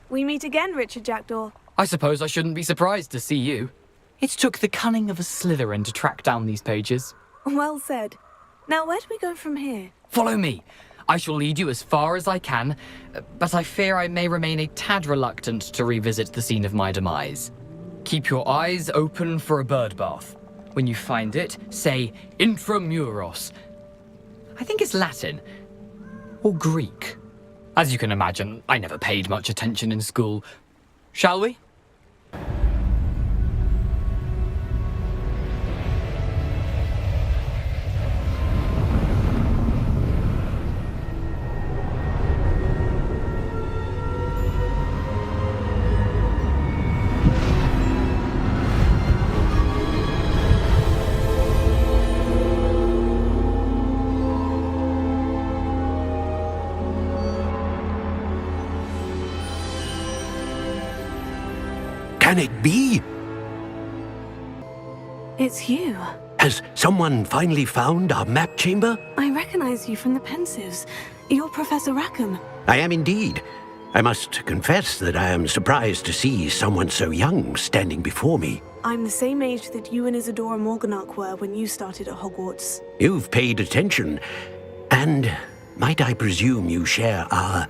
We meet again, Richard Jackdaw. I suppose I shouldn't be surprised to see you. It took the cunning of a Slytherin to track down these pages. Well said. Now, where do we go from here? Follow me. I shall lead you as far as I can, but I fear I may remain a tad reluctant to revisit the scene of my demise. Keep your eyes open for a bird bath. When you find it, say Intramuros. I think it's Latin. Or Greek. As you can imagine, I never paid much attention in school. Shall we? Can it be? It's you. Has someone finally found our map chamber? I recognize you from the Pensives. You're Professor Rackham. I am indeed. I must confess that I am surprised to see someone so young standing before me. I'm the same age that you and Isadora Morganach were when you started at Hogwarts. You've paid attention, and might I presume you share our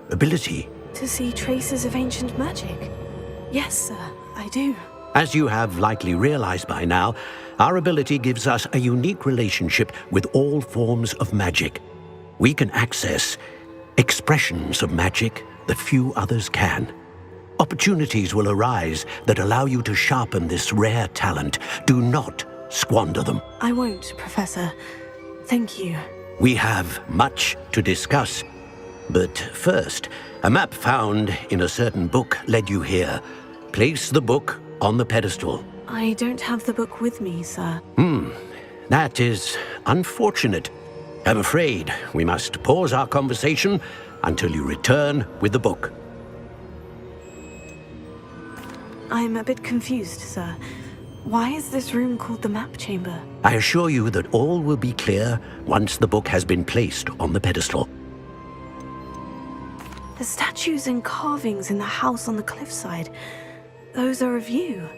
ability? To see traces of ancient magic? Yes, sir, I do. As you have likely realized by now, our ability gives us a unique relationship with all forms of magic. We can access expressions of magic that few others can. Opportunities will arise that allow you to sharpen this rare talent. Do not squander them. I won't, Professor. Thank you. We have much to discuss. But first, a map found in a certain book led you here. Place the book on the pedestal. I don't have the book with me, sir. That is unfortunate. I'm afraid we must pause our conversation until you return with the book. I'm a bit confused, sir. Why is this room called the map chamber? I assure you that all will be clear once the book has been placed on the pedestal. The statues and carvings in the house on the cliffside, those are of you.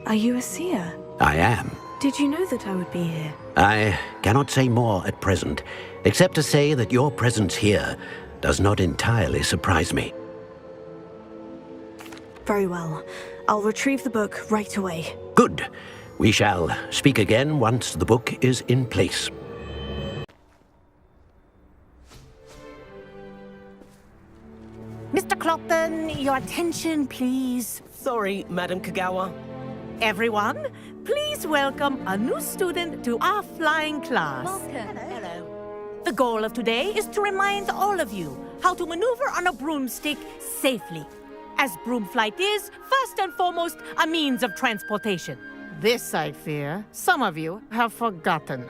Are you a seer? I am. Did you know that I would be here? I cannot say more at present, except to say that your presence here does not entirely surprise me. Very well. I'll retrieve the book right away. Good. We shall speak again once the book is in place. Mr. Clopton, your attention, please. Sorry, Madam Kagawa. Everyone, please welcome a new student to our flying class. Hello. The goal of today is to remind all of you how to maneuver on a broomstick safely, as broom flight is, first and foremost, a means of transportation. This, I fear, some of you have forgotten.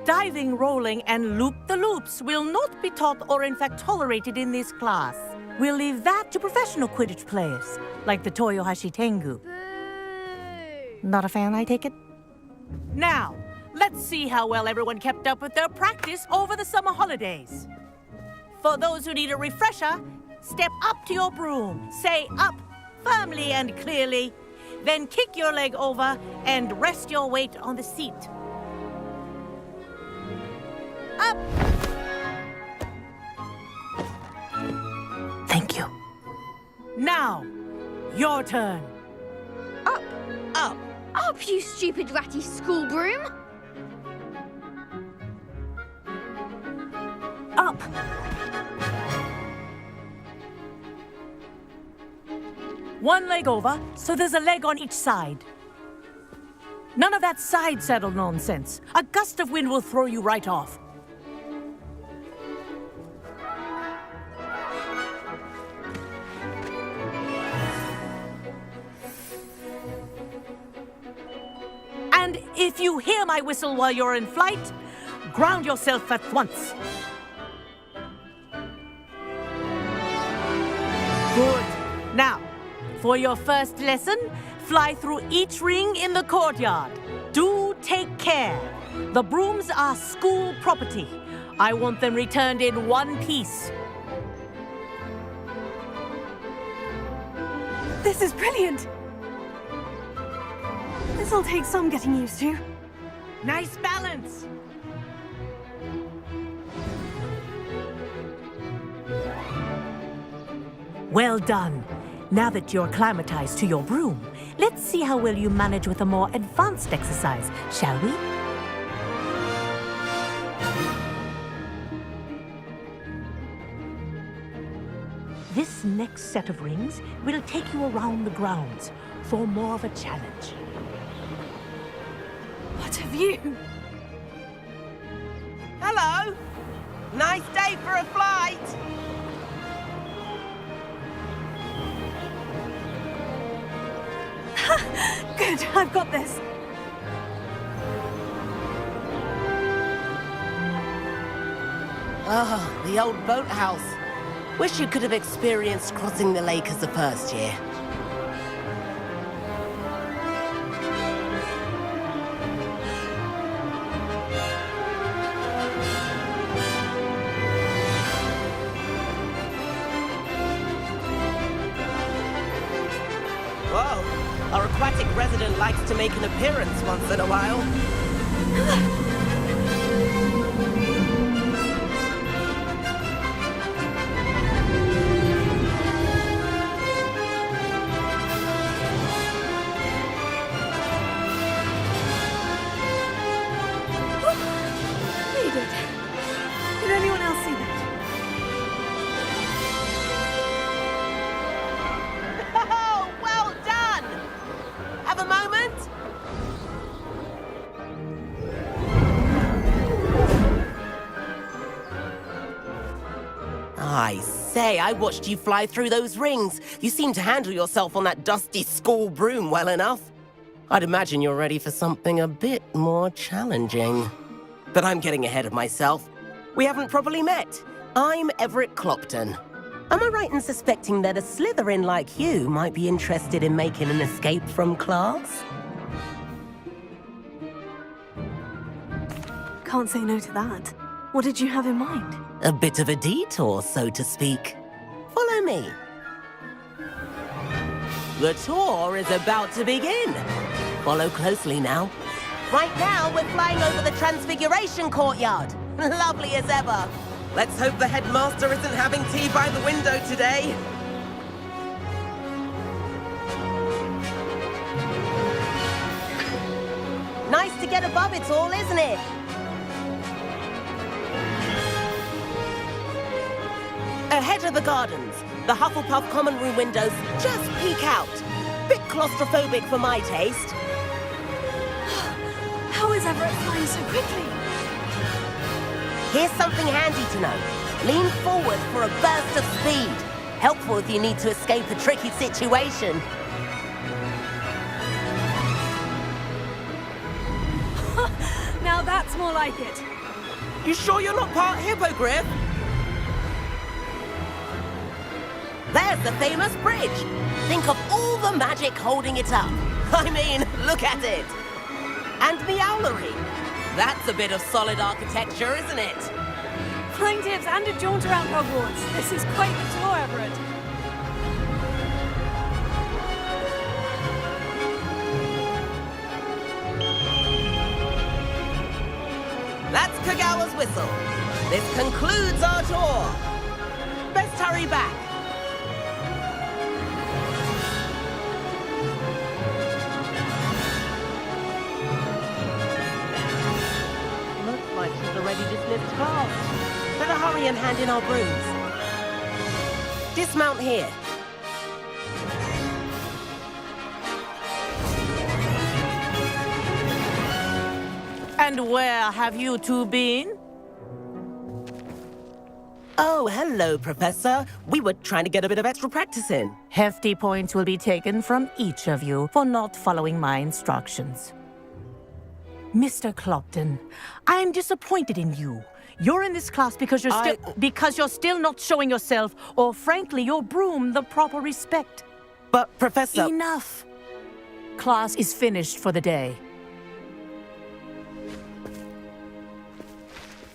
Diving, rolling, and loop-the-loops will not be taught or in fact tolerated in this class. We'll leave that to professional Quidditch players, like the Toyohashi Tengu. Not a fan, I take it? Now, let's see how well everyone kept up with their practice over the summer holidays. For those who need a refresher, step up to your broom, say up firmly and clearly, then kick your leg over and rest your weight on the seat. Up! Thank you. Now, your turn. Up. Up. Up, you stupid ratty school broom! Up. One leg over, so there's a leg on each side. None of that side saddle nonsense. A gust of wind will throw you right off. And if you hear my whistle while you're in flight, ground yourself at once. Good. Now, for your first lesson, fly through each ring in the courtyard. Do take care. The brooms are school property. I want them returned in one piece. This is brilliant! This'll take some getting used to. Nice balance! Well done. Now that you're acclimatized to your broom, let's see how well you manage with a more advanced exercise, shall we? This next set of rings will take you around the grounds for more of a challenge. What a view! Hello. Nice day for a flight. Good, I've got this. Oh, the old boathouse. Wish you could have experienced crossing the lake as a first year. Whoa, our aquatic resident likes to make an appearance once in a while. Needed. Did anyone else see that? Oh, well done! Have a moment? I say, I watched you fly through those rings. You seem to handle yourself on that dusty school broom well enough. I'd imagine you're ready for something a bit more challenging. But I'm getting ahead of myself. We haven't properly met. I'm Everett Clopton. Am I right in suspecting that a Slytherin like you might be interested in making an escape from class? Can't say no to that. What did you have in mind? A bit of a detour, so to speak. Follow me. The tour is about to begin. Follow closely now. Right now, we're flying over the Transfiguration Courtyard. Lovely as ever. Let's hope the headmaster isn't having tea by the window today. Nice to get above it all, isn't it? Ahead of the gardens, the Hufflepuff common room windows just peek out. Bit claustrophobic for my taste. How is Everett flying so quickly? Here's something handy to know. Lean forward for a burst of speed. Helpful if you need to escape a tricky situation. Now that's more like it. You sure you're not part hippogriff? There's the famous bridge. Think of all the magic holding it up. I mean, look at it. And the owlery. That's a bit of solid architecture, isn't it? Flying tips and a jaunt around Hogwarts. This is quite the tour, Everett. That's Kagawa's whistle. This concludes our tour. Best hurry back. Looks like she's already dismissed class. Better hurry and hand in our brooms. Dismount here. And where have you two been? Oh, hello, Professor. We were trying to get a bit of extra practice in. Hefty points will be taken from each of you for not following my instructions. Mr. Clopton, I'm disappointed in you. You're in this class because you're still not showing yourself, or frankly, your broom the proper respect. But, Professor... Enough. Class is finished for the day.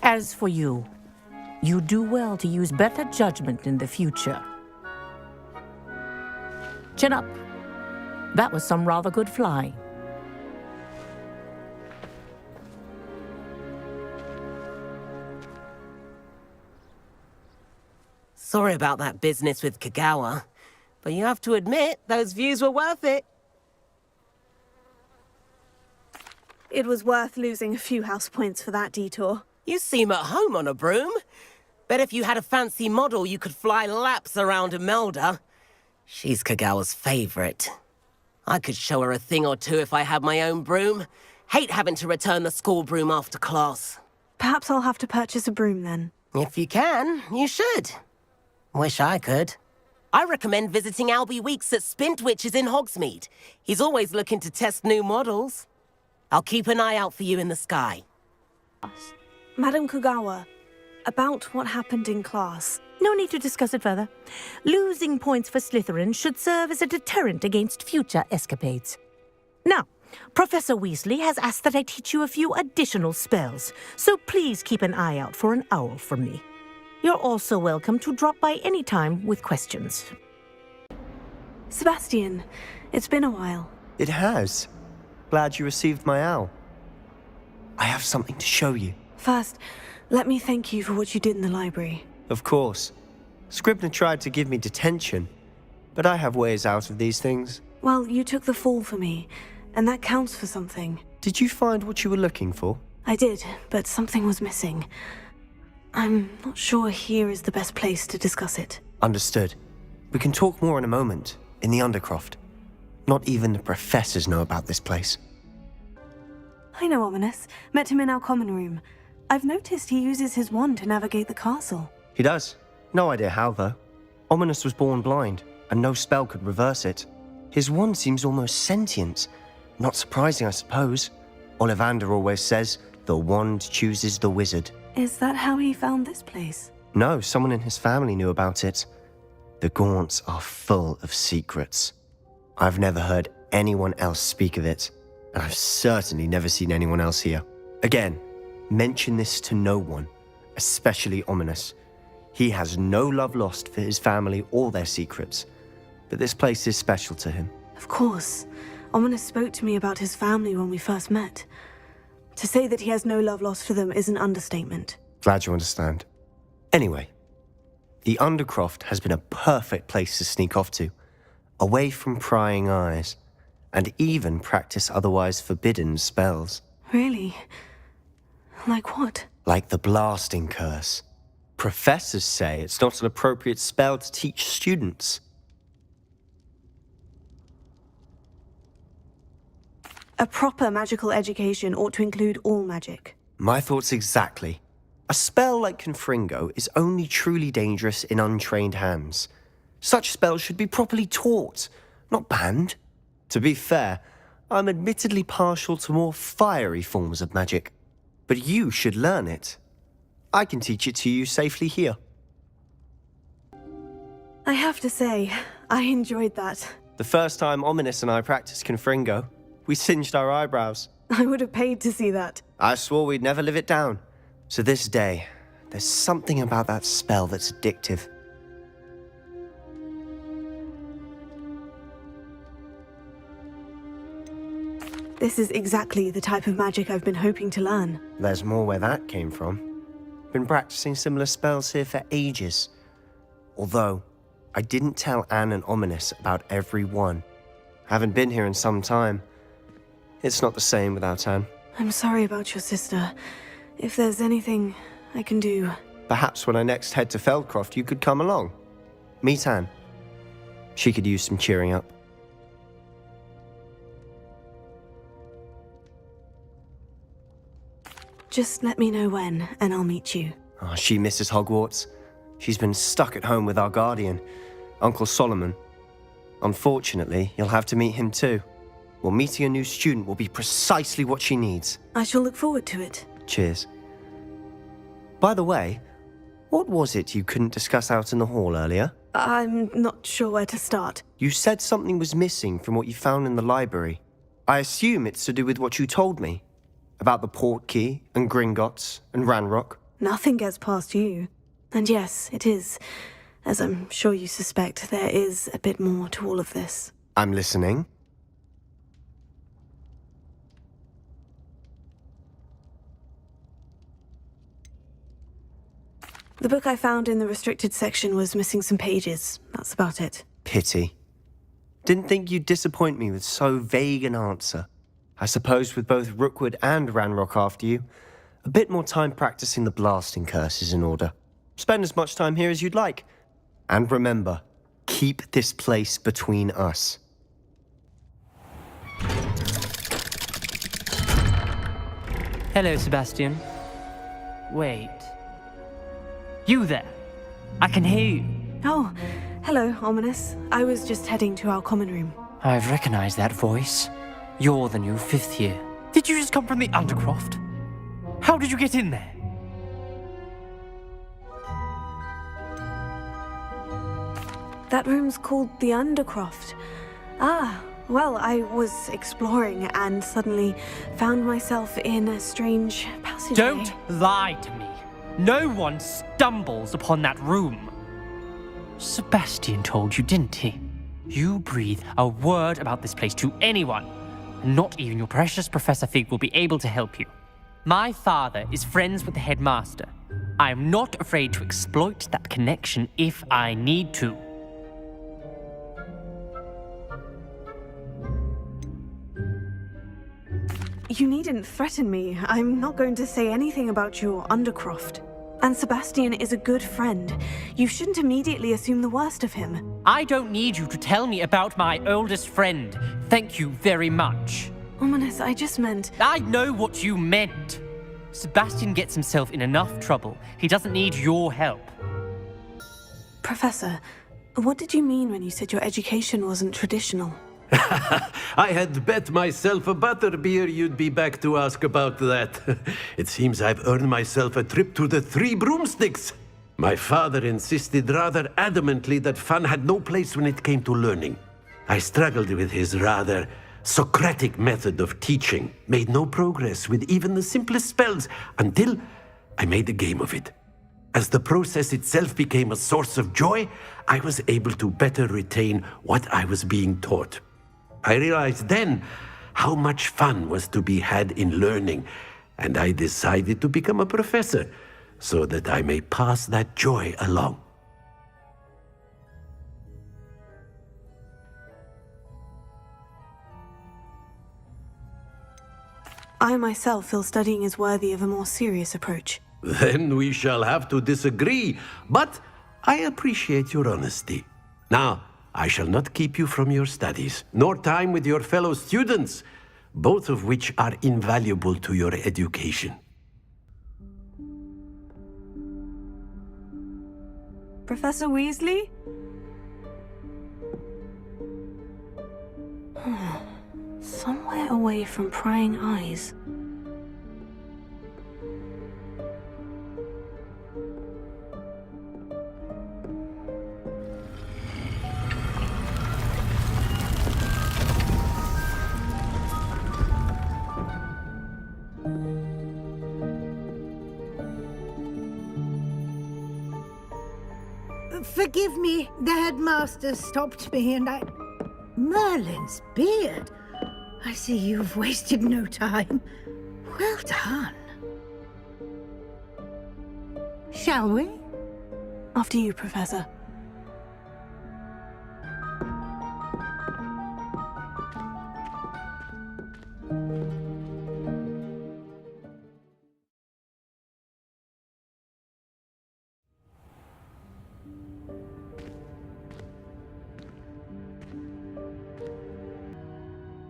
As for you, you do well to use better judgment in the future. Chin up. That was some rather good flying. Sorry about that business with Kagawa, but you have to admit, those views were worth it. It was worth losing a few house points for that detour. You seem at home on a broom. Bet if you had a fancy model, you could fly laps around Imelda. She's Kagawa's favorite. I could show her a thing or two if I had my own broom. Hate having to return the school broom after class. Perhaps I'll have to purchase a broom then. If you can, you should. Wish I could. I recommend visiting Albie Weeks at Spintwitches in Hogsmeade. He's always looking to test new models. I'll keep an eye out for you in the sky. Madam Kagawa, about what happened in class. No need to discuss it further. Losing points for Slytherin should serve as a deterrent against future escapades. Now, Professor Weasley has asked that I teach you a few additional spells, so please keep an eye out for an owl from me. You're also welcome to drop by any time with questions. Sebastian, it's been a while. It has. Glad you received my owl. I have something to show you. First, let me thank you for what you did in the library. Of course. Scribner tried to give me detention, but I have ways out of these things. Well, you took the fall for me, and that counts for something. Did you find what you were looking for? I did, but something was missing. I'm not sure here is the best place to discuss it. Understood. We can talk more in a moment, in the Undercroft. Not even the professors know about this place. I know Ominous. Met him in our common room. I've noticed he uses his wand to navigate the castle. He does. No idea how, though. Ominous was born blind, and no spell could reverse it. His wand seems almost sentient. Not surprising, I suppose. Ollivander always says, the wand chooses the wizard. Is that how he found this place? No, someone in his family knew about it. The Gaunts are full of secrets. I've never heard anyone else speak of it, and I've certainly never seen anyone else here. Again, mention this to no one, especially Ominous. He has no love lost for his family or their secrets, but this place is special to him. Of course. Ominous spoke to me about his family when we first met. To say that he has no love lost for them is an understatement. Glad you understand. Anyway, the Undercroft has been a perfect place to sneak off to, away from prying eyes, and even practice otherwise forbidden spells. Really? Like what? Like the Blasting Curse. Professors say it's not an appropriate spell to teach students. A proper magical education ought to include all magic. My thoughts exactly. A spell like Confringo is only truly dangerous in untrained hands. Such spells should be properly taught, not banned. To be fair, I'm admittedly partial to more fiery forms of magic. But you should learn it. I can teach it to you safely here. I have to say, I enjoyed that. The first time Ominous and I practiced Confringo, we singed our eyebrows. I would have paid to see that. I swore we'd never live it down. To this day, there's something about that spell that's addictive. This is exactly the type of magic I've been hoping to learn. There's more where that came from. Been practicing similar spells here for ages. Although, I didn't tell Anne and Ominous about every one. Haven't been here in some time. It's not the same without Anne. I'm sorry about your sister. If there's anything I can do... Perhaps when I next head to Feldcroft, you could come along. Meet Anne. She could use some cheering up. Just let me know when, and I'll meet you. Oh, she misses Hogwarts. She's been stuck at home with our guardian, Uncle Solomon. Unfortunately, you'll have to meet him too. Well, meeting a new student will be precisely what she needs. I shall look forward to it. Cheers. By the way, what was it you couldn't discuss out in the hall earlier? I'm not sure where to start. You said something was missing from what you found in the library. I assume it's to do with what you told me. About the Portkey, and Gringotts, and Ranrock. Nothing gets past you. And yes, it is. As I'm sure you suspect, there is a bit more to all of this. I'm listening. The book I found in the restricted section was missing some pages. That's about it. Pity. Didn't think you'd disappoint me with so vague an answer. I suppose with both Rookwood and Ranrock after you, a bit more time practicing the blasting curse is in order. Spend as much time here as you'd like. And remember, keep this place between us. Hello, Sebastian. Wait. You there? I can hear you. Oh, hello, Ominous. I was just heading to our common room. I've recognized that voice. You're the new 5th year. Did you just come from the Undercroft? How did you get in there? That room's called the Undercroft. Ah, well, I was exploring and suddenly found myself in a strange passageway. Don't lie to me. No one stumbles upon that room. Sebastian told you, didn't he? You breathe a word about this place to anyone, and not even your precious Professor Fig will be able to help you. My father is friends with the headmaster. I am not afraid to exploit that connection if I need to. You needn't threaten me. I'm not going to say anything about your Undercroft. And Sebastian is a good friend. You shouldn't immediately assume the worst of him. I don't need you to tell me about my oldest friend. Thank you very much. Ominous, I just meant... I know what you meant. Sebastian gets himself in enough trouble. He doesn't need your help. Professor, what did you mean when you said your education wasn't traditional? I had bet myself a butterbeer you'd be back to ask about that. It seems I've earned myself a trip to the Three Broomsticks. My father insisted rather adamantly that fun had no place when it came to learning. I struggled with his rather Socratic method of teaching, made no progress with even the simplest spells until I made a game of it. As the process itself became a source of joy, I was able to better retain what I was being taught. I realized then how much fun was to be had in learning, and I decided to become a professor so that I may pass that joy along. I myself feel studying is worthy of a more serious approach. Then we shall have to disagree, but I appreciate your honesty. Now, I shall not keep you from your studies, nor time with your fellow students, both of which are invaluable to your education. Professor Weasley? Somewhere away from prying eyes. Forgive me, the headmaster stopped me and I... Merlin's beard. I see you've wasted no time. Well done. Shall we? After you, Professor.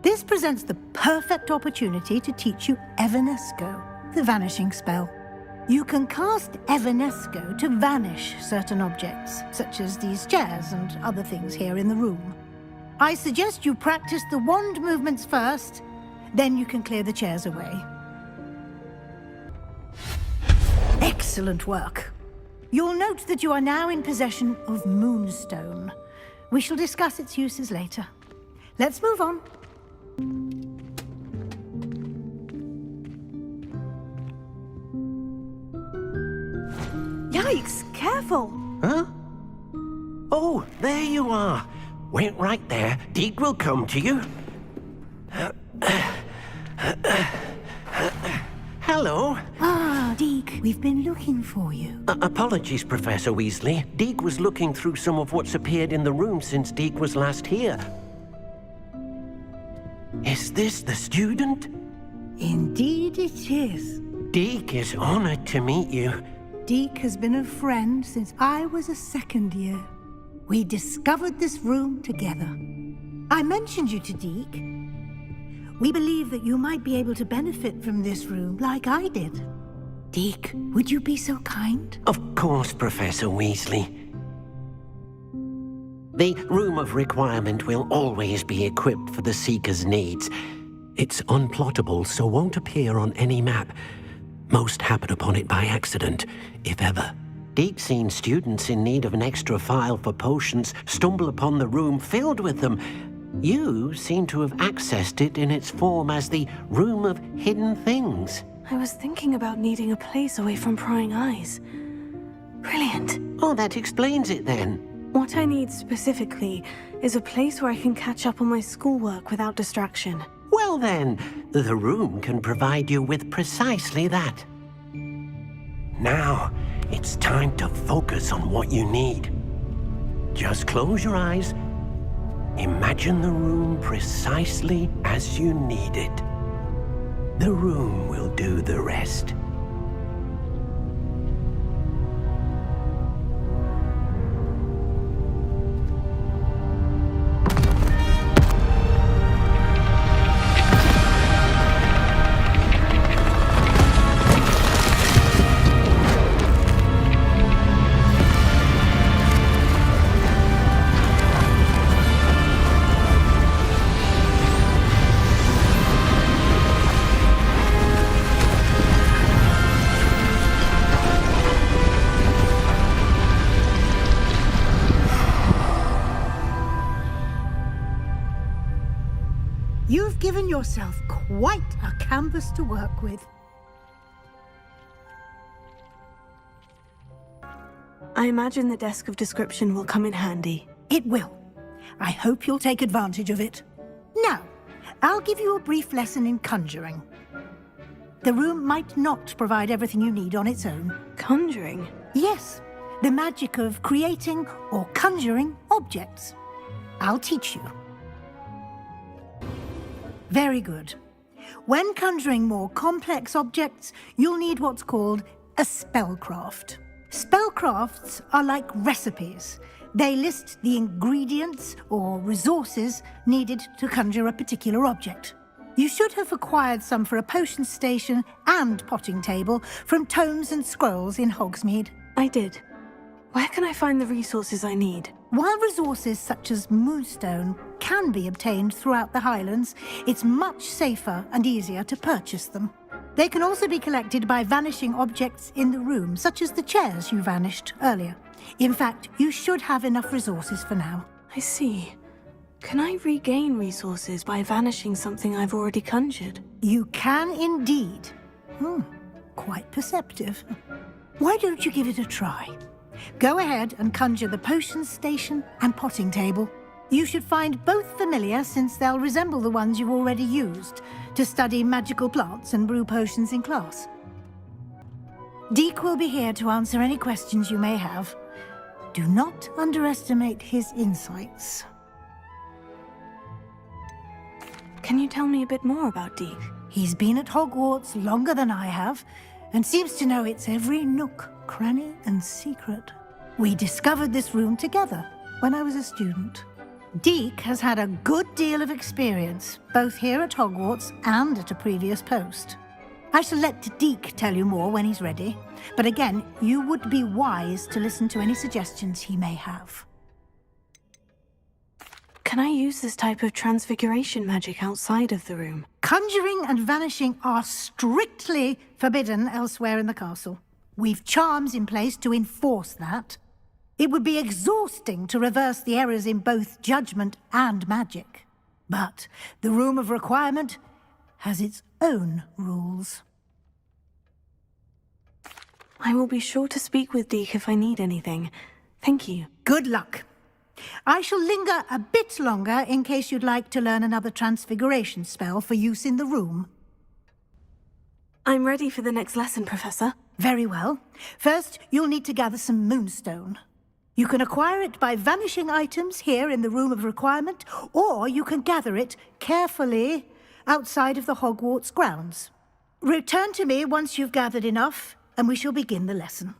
This presents the perfect opportunity to teach you Evanesco, the vanishing spell. You can cast Evanesco to vanish certain objects, such as these chairs and other things here in the room. I suggest you practice the wand movements first, then you can clear the chairs away. Excellent work. You'll note that you are now in possession of Moonstone. We shall discuss its uses later. Let's move on. Yikes! Careful! Huh? Oh, there you are. Wait right there. Deek will come to you. Hello. Ah, Deke, we've been looking for you. Apologies, Professor Weasley. Deke was looking through some of what's appeared in the room since Deke was last here. Is this the student? Indeed it is. Deke is honored to meet you. Deke has been a friend since I was a second year. We discovered this room together. I mentioned you to Deke. We believe that you might be able to benefit from this room like I did. Deke, would you be so kind? Of course, Professor Weasley. The Room of Requirement will always be equipped for the Seeker's needs. It's unplottable, so won't appear on any map. Most happen upon it by accident, if ever. Deke's seen students in need of an extra file for potions stumble upon the room filled with them. You seem to have accessed it in its form as the Room of Hidden Things. I was thinking about needing a place away from prying eyes. Brilliant. Oh, that explains it then. What I need specifically is a place where I can catch up on my schoolwork without distraction. Well then, the room can provide you with precisely that. Now, it's time to focus on what you need. Just close your eyes. Imagine the room precisely as you need it. The room will do the rest. You've given yourself quite a canvas to work with. I imagine the Desk of Description will come in handy. It will. I hope you'll take advantage of it. Now, I'll give you a brief lesson in conjuring. The room might not provide everything you need on its own. Conjuring? Yes, the magic of creating or conjuring objects. I'll teach you. Very good. When conjuring more complex objects, you'll need what's called a spellcraft. Spellcrafts are like recipes. They list the ingredients or resources needed to conjure a particular object. You should have acquired some for a potion station and potting table from tomes and scrolls in Hogsmeade. I did. Where can I find the resources I need? While resources such as Moonstone can be obtained throughout the Highlands, it's much safer and easier to purchase them. They can also be collected by vanishing objects in the room, such as the chairs you vanished earlier. In fact, you should have enough resources for now. I see. Can I regain resources by vanishing something I've already conjured? You can indeed. Quite perceptive. Why don't you give it a try? Go ahead and conjure the potion station and potting table. You should find both familiar, since they'll resemble the ones you've already used to study magical plants and brew potions in class. Deke will be here to answer any questions you may have. Do not underestimate his insights. Can you tell me a bit more about Deke? He's been at Hogwarts longer than I have, and seems to know its every nook, cranny, and secret. We discovered this room together when I was a student. Deke has had a good deal of experience, both here at Hogwarts and at a previous post. I shall let Deke tell you more when he's ready, but again, you would be wise to listen to any suggestions he may have. Can I use this type of transfiguration magic outside of the room? Conjuring and vanishing are strictly forbidden elsewhere in the castle. We've charms in place to enforce that. It would be exhausting to reverse the errors in both judgment and magic. But the Room of Requirement has its own rules. I will be sure to speak with Deke if I need anything. Thank you. Good luck. I shall linger a bit longer in case you'd like to learn another transfiguration spell for use in the room. I'm ready for the next lesson, Professor. Very well. First, you'll need to gather some moonstone. You can acquire it by vanishing items here in the Room of Requirement, or you can gather it carefully outside of the Hogwarts grounds. Return to me once you've gathered enough, and we shall begin the lesson.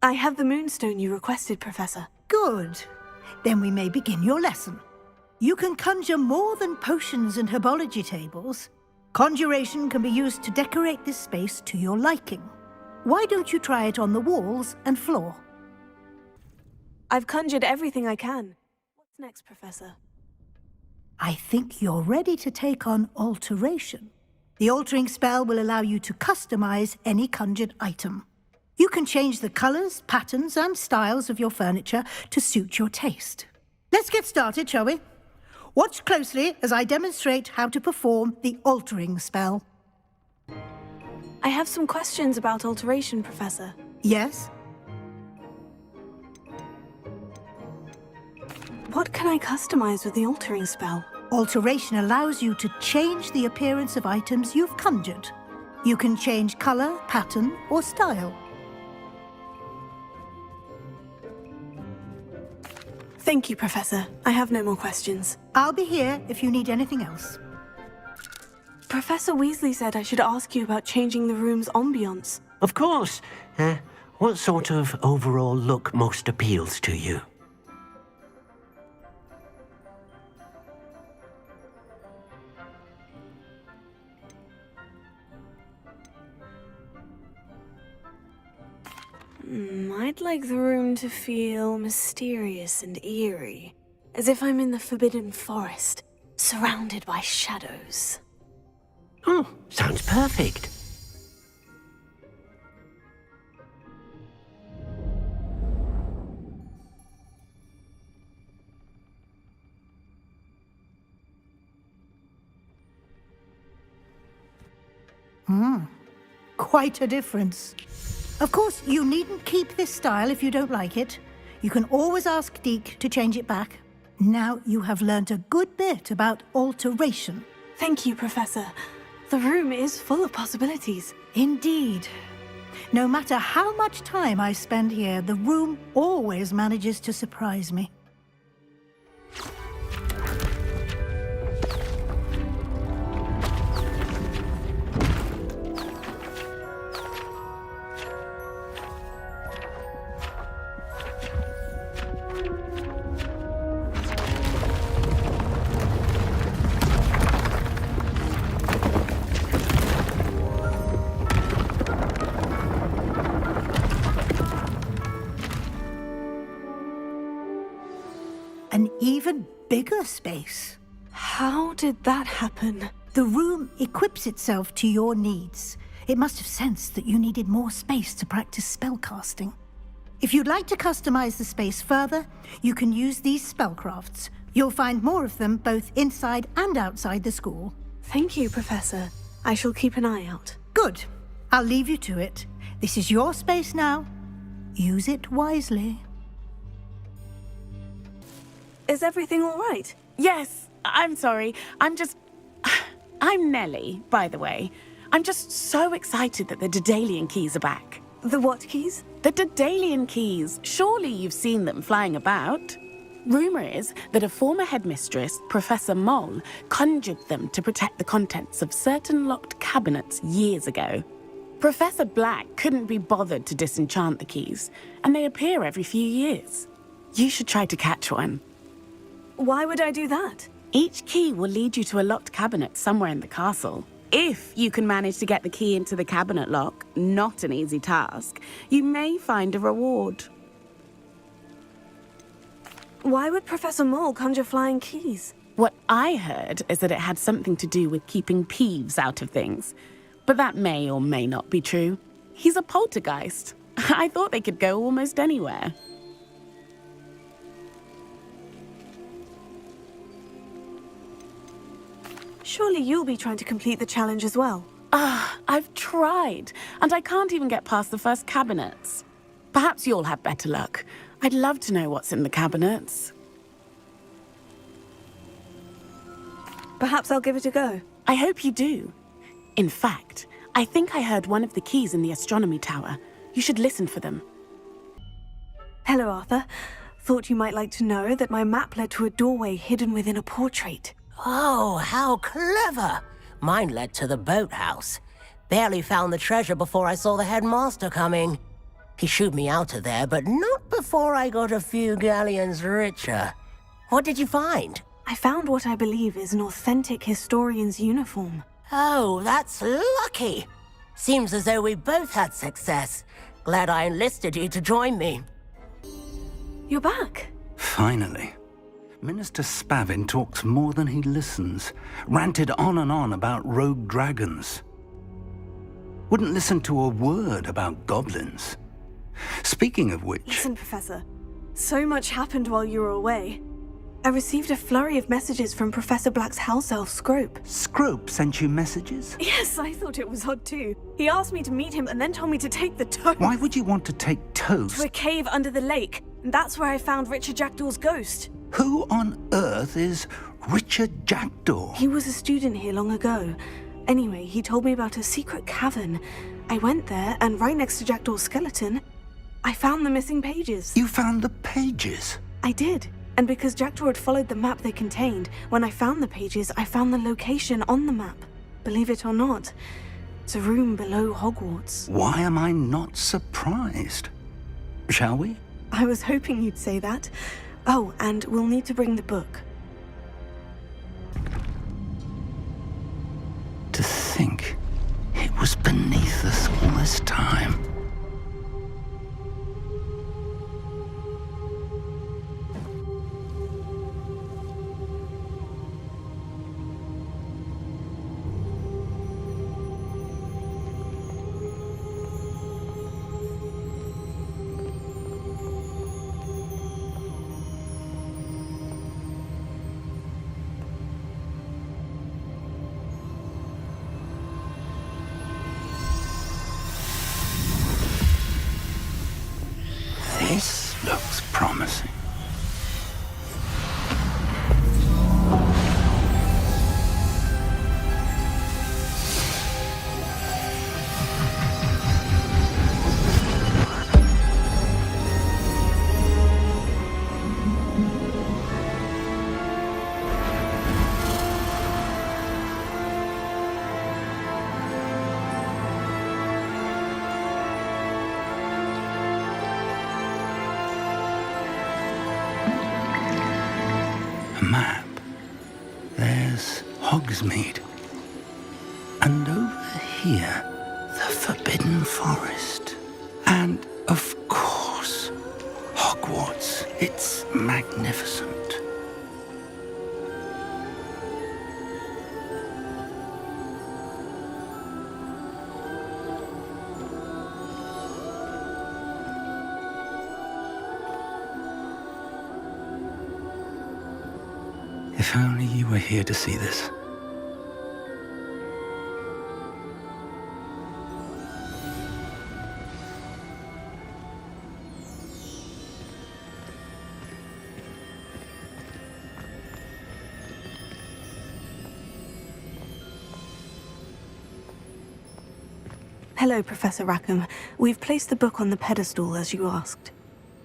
I have the moonstone you requested, Professor. Good. Then we may begin your lesson. You can conjure more than potions and herbology tables. Conjuration can be used to decorate this space to your liking. Why don't you try it on the walls and floor? I've conjured everything I can. What's next, Professor? I think you're ready to take on alteration. The altering spell will allow you to customize any conjured item. You can change the colors, patterns, and styles of your furniture to suit your taste. Let's get started, shall we? Watch closely as I demonstrate how to perform the altering spell. I have some questions about alteration, Professor. Yes? What can I customize with the altering spell? Alteration allows you to change the appearance of items you've conjured. You can change color, pattern, or style. Thank you, Professor. I have no more questions. I'll be here if you need anything else. Professor Weasley said I should ask you about changing the room's ambience. Of course. What sort of overall look most appeals to you? I'd like the room to feel mysterious and eerie, as if I'm in the Forbidden Forest, surrounded by shadows. Oh, sounds perfect. Quite a difference. Of course, you needn't keep this style if you don't like it. You can always ask Deke to change it back. Now you have learnt a good bit about alteration. Thank you, Professor. The room is full of possibilities. Indeed. No matter how much time I spend here, the room always manages to surprise me. An even bigger space. How did that happen? The room equips itself to your needs. It must have sensed that you needed more space to practice spellcasting. If you'd like to customize the space further, you can use these spellcrafts. You'll find more of them both inside and outside the school. Thank you, Professor. I shall keep an eye out. Good. I'll leave you to it. This is your space now. Use it wisely. Is everything all right? Yes, I'm sorry. I'm Nellie, by the way. I'm just so excited that the Daedalian keys are back. The what keys? The Daedalian keys. Surely you've seen them flying about. Rumour is that a former headmistress, Professor Moll, conjured them to protect the contents of certain locked cabinets years ago. Professor Black couldn't be bothered to disenchant the keys, and they appear every few years. You should try to catch one. Why would I do that? Each key will lead you to a locked cabinet somewhere in the castle. If you can manage to get the key into the cabinet lock, not an easy task, you may find a reward. Why would Professor Moll conjure flying keys? What I heard is that it had something to do with keeping Peeves out of things. But that may or may not be true. He's a poltergeist. I thought they could go almost anywhere. Surely you'll be trying to complete the challenge as well. I've tried, and I can't even get past the first cabinets. Perhaps you'll have better luck. I'd love to know what's in the cabinets. Perhaps I'll give it a go. I hope you do. In fact, I think I heard one of the keys in the astronomy tower. You should listen for them. Hello, Arthur. Thought you might like to know that my map led to a doorway hidden within a portrait. Oh, how clever! Mine led to the boathouse. Barely found the treasure before I saw the headmaster coming. He shooed me out of there, but not before I got a few galleons richer. What did you find? I found what I believe is an authentic historian's uniform. Oh, that's lucky. Seems as though we both had success. Glad I enlisted you to join me. You're back. Finally. Minister Spavin talks more than he listens. Ranted on and on about rogue dragons. Wouldn't listen to a word about goblins. Speaking of which... Listen, Professor. So much happened while you were away. I received a flurry of messages from Professor Black's house elf, Scrope. Scrope sent you messages? Yes, I thought it was odd too. He asked me to meet him and then told me to take the toast. Why would you want to take toast? To a cave under the lake. And that's where I found Richard Jackdaw's ghost. Who on earth is Richard Jackdaw? He was a student here long ago. Anyway, he told me about a secret cavern. I went there, and right next to Jackdaw's skeleton, I found the missing pages. You found the pages? I did. And because Jackdaw had followed the map they contained, when I found the pages, I found the location on the map. Believe it or not, it's a room below Hogwarts. Why am I not surprised? Shall we? I was hoping you'd say that. Oh, and we'll need to bring the book. To think it was beneath us all this time. This looks promising. Map. There's Hogsmeade. And over here, the Forbidden Forest. And, of course, Hogwarts. It's magnificent. If only you were here to see this. Hello, Professor Rackham. We've placed the book on the pedestal, as you asked.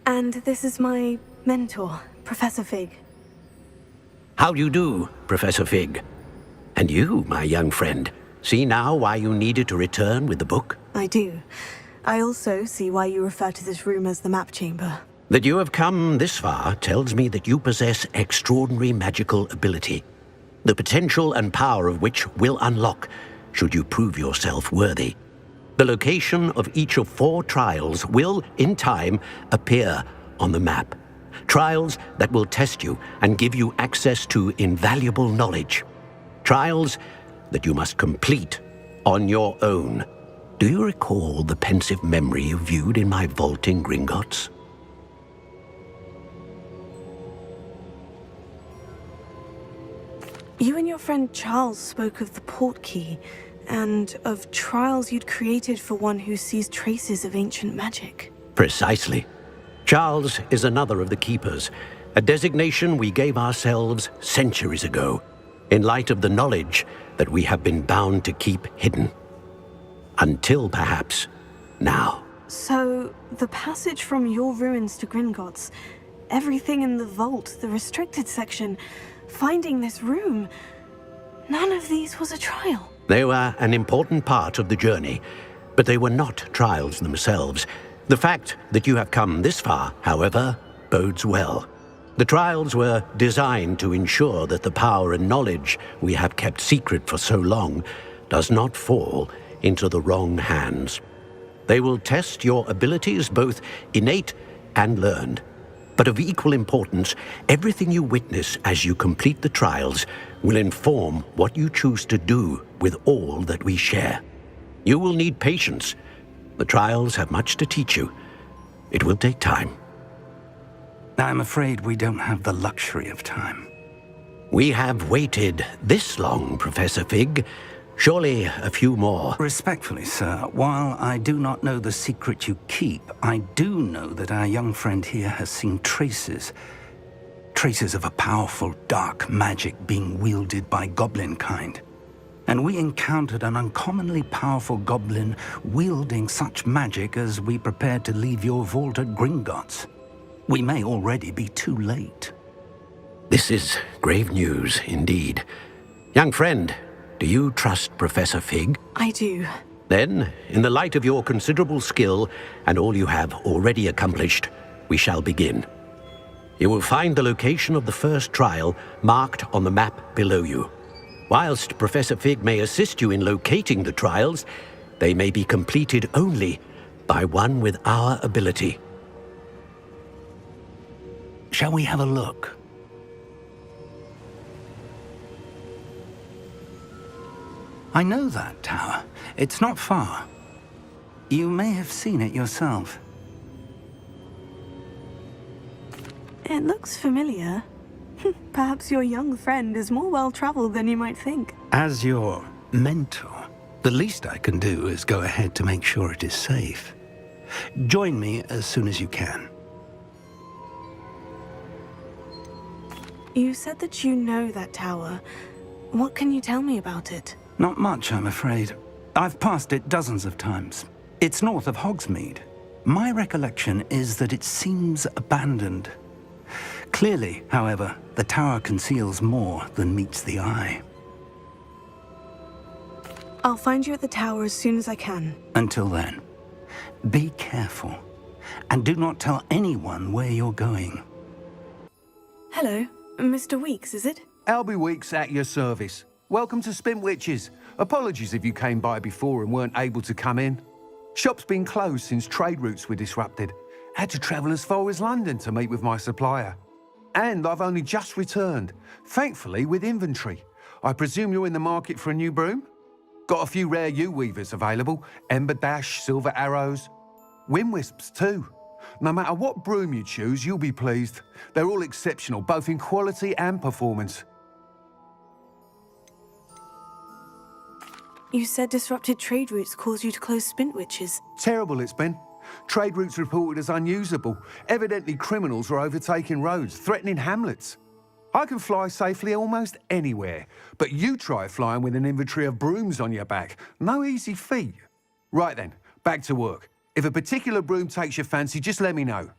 And this is my mentor, Professor Fig. How do you do, Professor Fig? And you, my young friend, see now why you needed to return with the book? I do. I also see why you refer to this room as the map chamber. That you have come this far tells me that you possess extraordinary magical ability, the potential and power of which will unlock should you prove yourself worthy. The location of each of 4 trials will, in time, appear on the map. Trials that will test you and give you access to invaluable knowledge. Trials that you must complete on your own. Do you recall the pensive memory you viewed in my vault in Gringotts? You and your friend Charles spoke of the Portkey, and of trials you'd created for one who sees traces of ancient magic. Precisely. Charles is another of the Keepers, a designation we gave ourselves centuries ago. in light of the knowledge that we have been bound to keep hidden. Until perhaps now. So, the passage from your ruins to Gringotts, everything in the vault, the restricted section, finding this room, none of these was a trial. They were an important part of the journey, but they were not trials themselves. The fact that you have come this far, however, bodes well. The trials were designed to ensure that the power and knowledge we have kept secret for so long does not fall into the wrong hands. They will test your abilities, both innate and learned. But of equal importance, everything you witness as you complete the trials will inform what you choose to do with all that we share. You will need patience. The trials have much to teach you. It will take time. I'm afraid we don't have the luxury of time. We have waited this long, Professor Fig. Surely a few more. Respectfully, sir, while I do not know the secret you keep, I do know that our young friend here has seen traces of a powerful dark magic being wielded by goblin kind. And we encountered an uncommonly powerful goblin wielding such magic as we prepared to leave your vault at Gringotts. We may already be too late. This is grave news indeed. Young friend, do you trust Professor Fig? I do. Then, in the light of your considerable skill and all you have already accomplished, we shall begin. You will find the location of the first trial marked on the map below you. Whilst Professor Fig may assist you in locating the trials, they may be completed only by one with our ability. Shall we have a look? I know that tower. It's not far. You may have seen it yourself. It looks familiar. Perhaps your young friend is more well-traveled than you might think. As your mentor, the least I can do is go ahead to make sure it is safe. Join me as soon as you can. You said that you know that tower. What can you tell me about it? Not much, I'm afraid. I've passed it dozens of times. It's north of Hogsmeade. My recollection is that it seems abandoned. Clearly, however, the tower conceals more than meets the eye. I'll find you at the tower as soon as I can. Until then, be careful, and do not tell anyone where you're going. Hello, Mr. Weeks, is it? Albie Weeks at your service. Welcome to Spintwitches. Apologies if you came by before and weren't able to come in. Shop's been closed since trade routes were disrupted. Had to travel as far as London to meet with my supplier. And I've only just returned, thankfully with inventory. I presume you're in the market for a new broom? Got a few rare yew-weavers available, Ember Dash, Silver Arrows, Wind-Wisps too. No matter what broom you choose, you'll be pleased. They're all exceptional, both in quality and performance. You said disrupted trade routes caused you to close Spintwitches. Terrible it's been. Trade routes reported as unusable. Evidently criminals were overtaking roads, threatening hamlets. I can fly safely almost anywhere, but you try flying with an inventory of brooms on your back. No easy feat. Right then, back to work. If a particular broom takes your fancy, just let me know.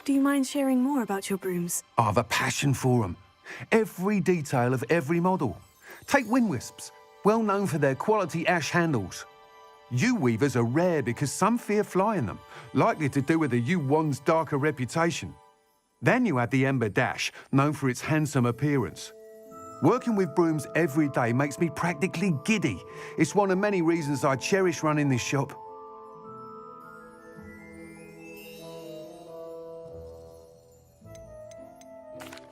Do you mind sharing more about your brooms? I have a passion for them. Every detail of every model. Take Wind-Wisps, well known for their quality ash handles. Yew-weavers are rare because some fear flying them, likely to do with the yew-wand's darker reputation. Then you have the Ember Dash, known for its handsome appearance. Working with brooms every day makes me practically giddy. It's one of many reasons I cherish running this shop.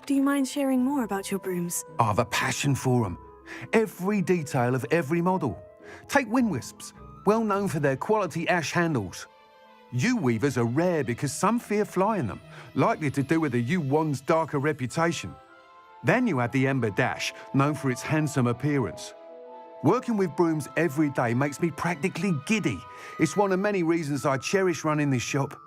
Do you mind sharing more about your brooms? I have a passion for them. Every detail of every model. Take Wind-Wisps, well known for their quality ash handles. Yew-weavers are rare because some fear flying them, likely to do with the yew-wand's darker reputation. Then you have the Ember Dash, known for its handsome appearance. Working with brooms every day makes me practically giddy. It's one of many reasons I cherish running this shop.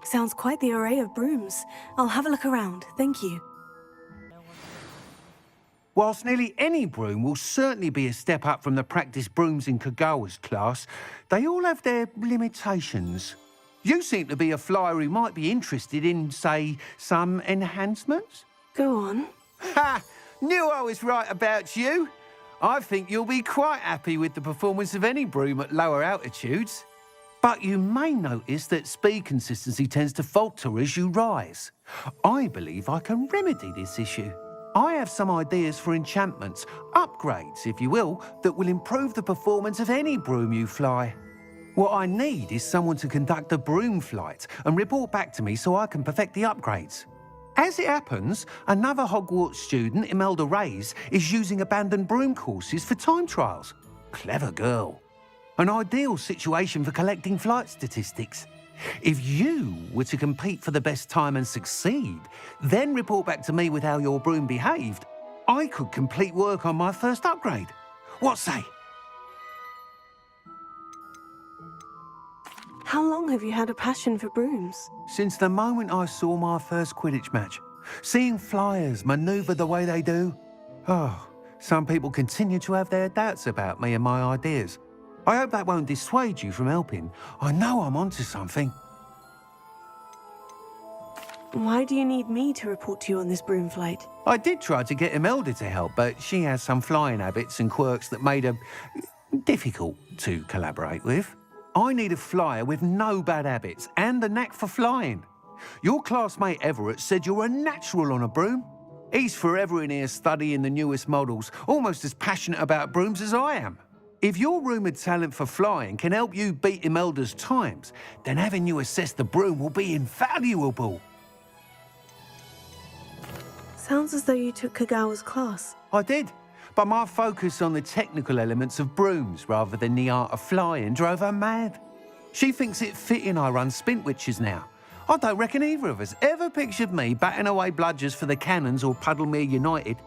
Sounds quite the array of brooms. I'll have a look around, thank you. Whilst nearly any broom will certainly be a step up from the practice brooms in Kagawa's class, they all have their limitations. You seem to be a flyer who might be interested in, say, some enhancements? Go on. Ha! Knew I was right about you. I think you'll be quite happy with the performance of any broom at lower altitudes. But you may notice that speed consistency tends to falter as you rise. I believe I can remedy this issue. I have some ideas for enchantments, upgrades, if you will, that will improve the performance of any broom you fly. What I need is someone to conduct a broom flight and report back to me so I can perfect the upgrades. As it happens, another Hogwarts student, Imelda Reyes, is using abandoned broom courses for time trials. Clever girl. An ideal situation for collecting flight statistics. If you were to compete for the best time and succeed, then report back to me with how your broom behaved, I could complete work on my first upgrade. What say? How long have you had a passion for brooms? Since the moment I saw my first Quidditch match, seeing flyers manoeuvre the way they do. Oh, some people continue to have their doubts about me and my ideas. I hope that won't dissuade you from helping. I know I'm onto something. Why do you need me to report to you on this broom flight? I did try to get Imelda to help, but she has some flying habits and quirks that made her difficult to collaborate with. I need a flyer with no bad habits and a knack for flying. Your classmate Everett said you're a natural on a broom. He's forever in here studying the newest models, almost as passionate about brooms as I am. If your rumoured talent for flying can help you beat Imelda's times, then having you assess the broom will be invaluable. Sounds as though you took Kagawa's class. I did, but my focus on the technical elements of brooms rather than the art of flying drove her mad. She thinks it fitting I run Spintwitches now. I don't reckon either of us ever pictured me batting away bludgers for the Cannons or Puddlemere United.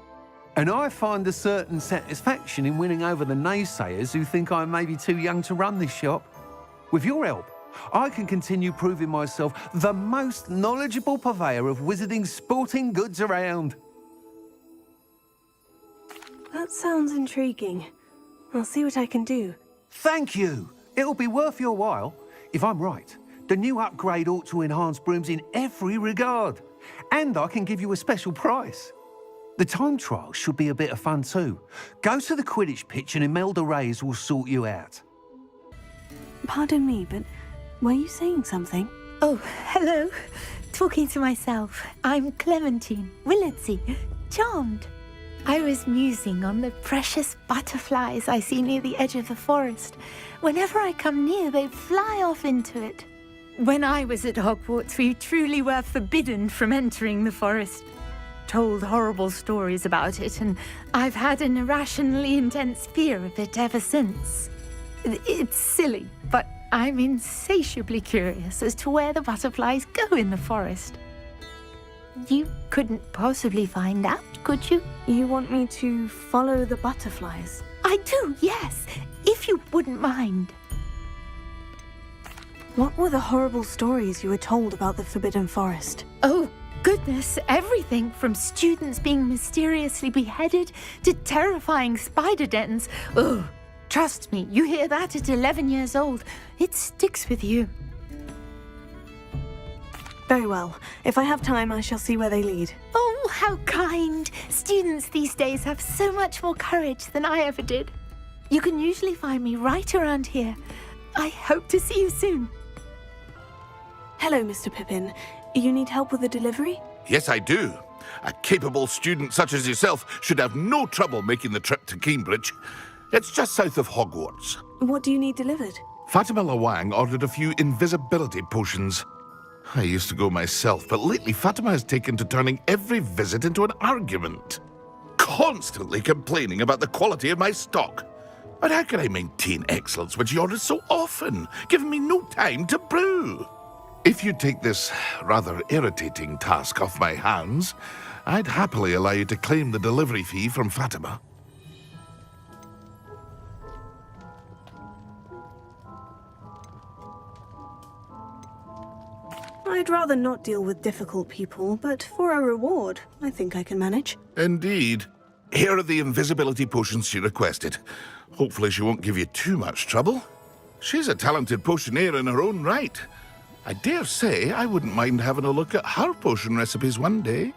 And I find a certain satisfaction in winning over the naysayers who think I'm maybe too young to run this shop. With your help, I can continue proving myself the most knowledgeable purveyor of wizarding sporting goods around. That sounds intriguing. I'll see what I can do. Thank you. It'll be worth your while. If I'm right, the new upgrade ought to enhance brooms in every regard. And I can give you a special price. The time trial should be a bit of fun too. Go to the Quidditch pitch and Imelda Reyes will sort you out. Pardon me, but were you saying something? Oh, hello. Talking to myself. I'm Clementine Willardsey, charmed. I was musing on the precious butterflies I see near the edge of the forest. Whenever I come near, they fly off into it. When I was at Hogwarts, we truly were forbidden from entering the forest. Told horrible stories about it, and I've had an irrationally intense fear of it ever since. It's silly, but I'm insatiably curious as to where the butterflies go in the forest. You couldn't possibly find out, could you? You want me to follow the butterflies? I do, yes, if you wouldn't mind. What were the horrible stories you were told about the Forbidden Forest? Oh, goodness, everything from students being mysteriously beheaded to terrifying spider dens. Ugh, trust me, you hear that at 11 years old, it sticks with you. Very well. If I have time, I shall see where they lead. Oh, how kind! Students these days have so much more courage than I ever did. You can usually find me right around here. I hope to see you soon. Hello, Mr. Pippin. You need help with the delivery? Yes, I do. A capable student such as yourself should have no trouble making the trip to Cambridge. It's just south of Hogwarts. What do you need delivered? Fatima Lawang ordered a few invisibility potions. I used to go myself, but lately Fatima has taken to turning every visit into an argument. Constantly complaining about the quality of my stock. But how can I maintain excellence when she orders so often, giving me no time to brew? If you take this rather irritating task off my hands, I'd happily allow you to claim the delivery fee from Fatima. I'd rather not deal with difficult people, but for a reward, I think I can manage. Indeed. Here are the invisibility potions she requested. Hopefully she won't give you too much trouble. She's a talented potioneer in her own right. I dare say I wouldn't mind having a look at her potion recipes one day.